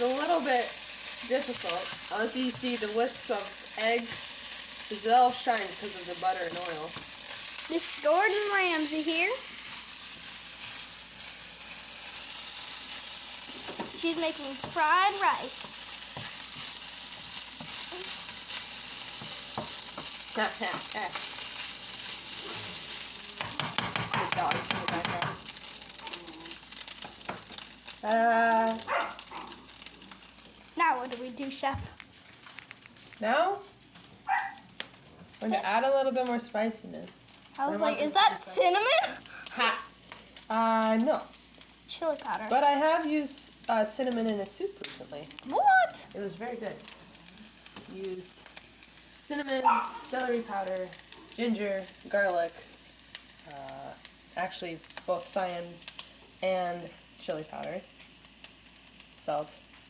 It's a little bit difficult. As you see, the whisk of egg is all shiny because of the butter and oil. This Gordon Ramsay here. She's making fried rice. The dogs in the background. Now what do we do, Chef? Now, we're going to add a little bit more spiciness. I was like, is that cinnamon? Ha! No. Chili powder. But I have used cinnamon in a soup recently. What? It was very good. Used cinnamon, celery powder, ginger, garlic, actually both cayenne and chili powder, salt,